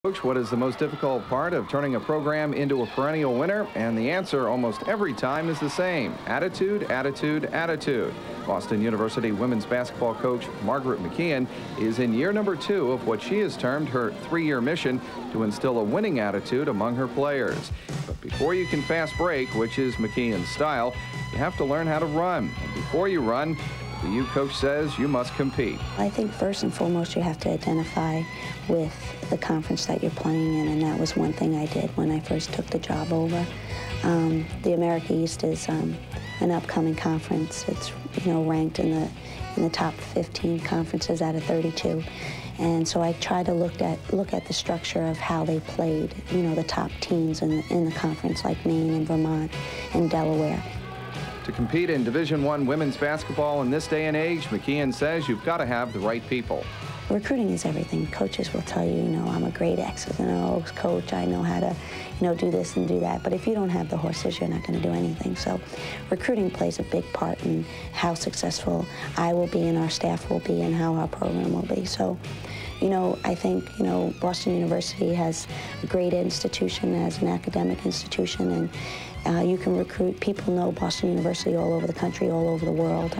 Coach, what is the most difficult part of turning a program into a perennial winner? And the answer almost every time is the same: attitude, attitude, attitude. Boston University women's basketball coach Margaret McKeon is in year number 2 of what she has termed her 3-year mission to instill a winning attitude among her players. But before you can fast break, which is McKeon's style, you have to learn how to run. And before you run, the U coach says you must compete. I think first and foremost you have to identify with the conference that you're playing in, and that was one thing I did when I first took the job over. The America East is an upcoming conference. It's ranked in the top 15 conferences out of 32. And so I try to look at the structure of how they played, the top teams in the conference, like Maine and Vermont and Delaware. To compete in Division I women's basketball in this day and age, McKeon says you've got to have the right people. Recruiting is everything. Coaches will tell you, I'm a great X's and O's coach. I know how to, do this and do that. But if you don't have the horses, you're not going to do anything. So recruiting plays a big part in how successful I will be and our staff will be and how our program will be. So, I think, Boston University has a great institution as an academic institution, and you can recruit. People know Boston University all over the country, all over the world.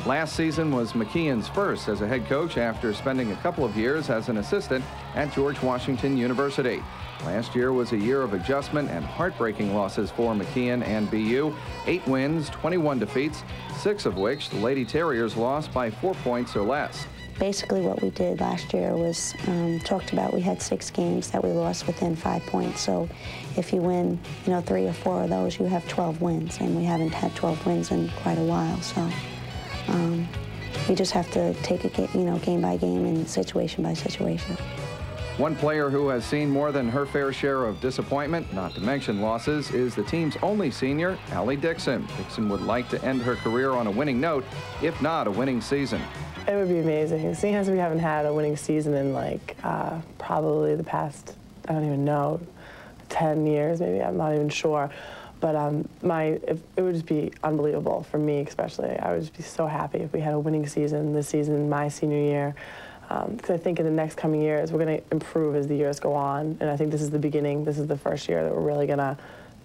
Last season was McKeon's first as a head coach after spending a couple of years as an assistant at George Washington University. Last year was a year of adjustment and heartbreaking losses for McKeon and BU. 8 wins, 21 defeats, 6 of which the Lady Terriers lost by 4 points or less. Basically what we did last year was talked about we had 6 games that we lost within 5 points. So if you win, 3 or 4 of those, you have 12 wins, and we haven't had 12 wins in quite a while. So you just have to take it, game by game and situation by situation. One player who has seen more than her fair share of disappointment, not to mention losses, is the team's only senior, Allie Dixon. Dixon would like to end her career on a winning note, if not a winning season. It would be amazing. Seeing as we haven't had a winning season in probably the past, I don't even know, 10 years maybe, I'm not even sure. But it would just be unbelievable for me especially. I would just be so happy if we had a winning season this season, my senior year. Because I think in the next coming years, we're going to improve as the years go on. And I think this is the beginning. This is the first year that we're really going to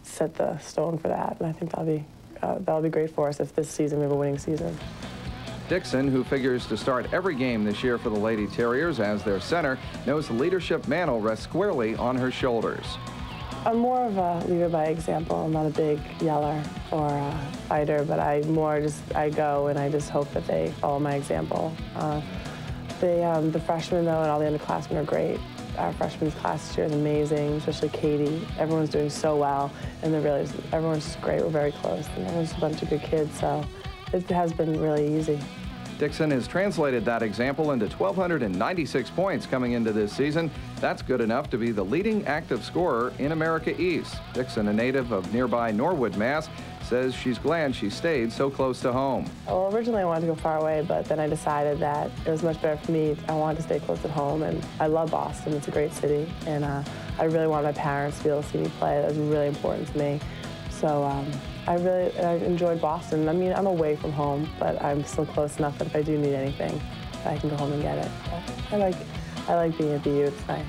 set the stone for that. And I think that'll be great for us if this season we have a winning season. Dixon, who figures to start every game this year for the Lady Terriers as their center, knows the leadership mantle rests squarely on her shoulders. I'm more of a leader by example. I'm not a big yeller or a fighter, but I go and I just hope that they follow my example. The freshmen, though, and all the underclassmen are great. Our freshmen's class this year is amazing, especially Katie. Everyone's doing so well, and everyone's just great. We're very close, and everyone's a bunch of good kids, so it has been really easy. Dixon has translated that example into 1,296 points coming into this season. That's good enough to be the leading active scorer in America East. Dixon, a native of nearby Norwood, Mass., says she's glad she stayed so close to home. Well, originally I wanted to go far away, but then I decided that it was much better for me. I wanted to stay close at home, and I love Boston. It's a great city, and I really wanted my parents to be able to see me play. That was really important to me. So I enjoyed Boston. I mean, I'm away from home, but I'm still close enough that if I do need anything, I can go home and get it. But I like being at BU. It's nice.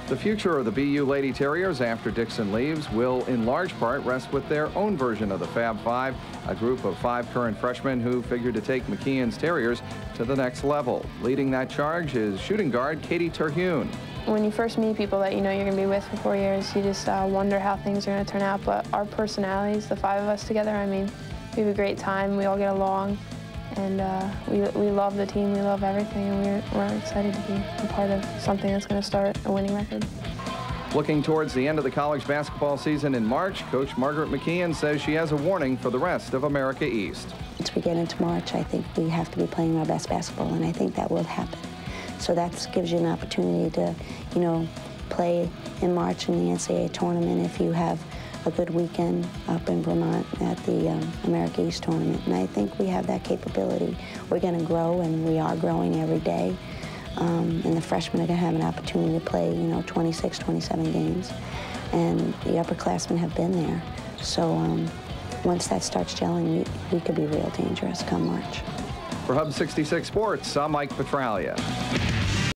The future of the BU Lady Terriers after Dixon leaves will in large part rest with their own version of the Fab Five, a group of 5 current freshmen who figure to take McKeon's Terriers to the next level. Leading that charge is shooting guard Katie Terhune. When you first meet people that you're going to be with for 4 years, you just wonder how things are going to turn out. But our personalities, the 5 of us together, I mean, we have a great time. We all get along, and we love the team. We love everything, and we're excited to be a part of something that's going to start a winning record. Looking towards the end of the college basketball season in March, Coach Margaret McKeon says she has a warning for the rest of America East. Once we get into March, I think we have to be playing our best basketball, and I think that will happen. So that gives you an opportunity to, play in March in the NCAA tournament if you have a good weekend up in Vermont at the America East tournament. And I think we have that capability. We're going to grow, and we are growing every day. And the freshmen are going to have an opportunity to play, 26, 27 games. And the upperclassmen have been there. So once that starts gelling, we could be real dangerous come March. For Hub 66 Sports, I'm Mike Petralia.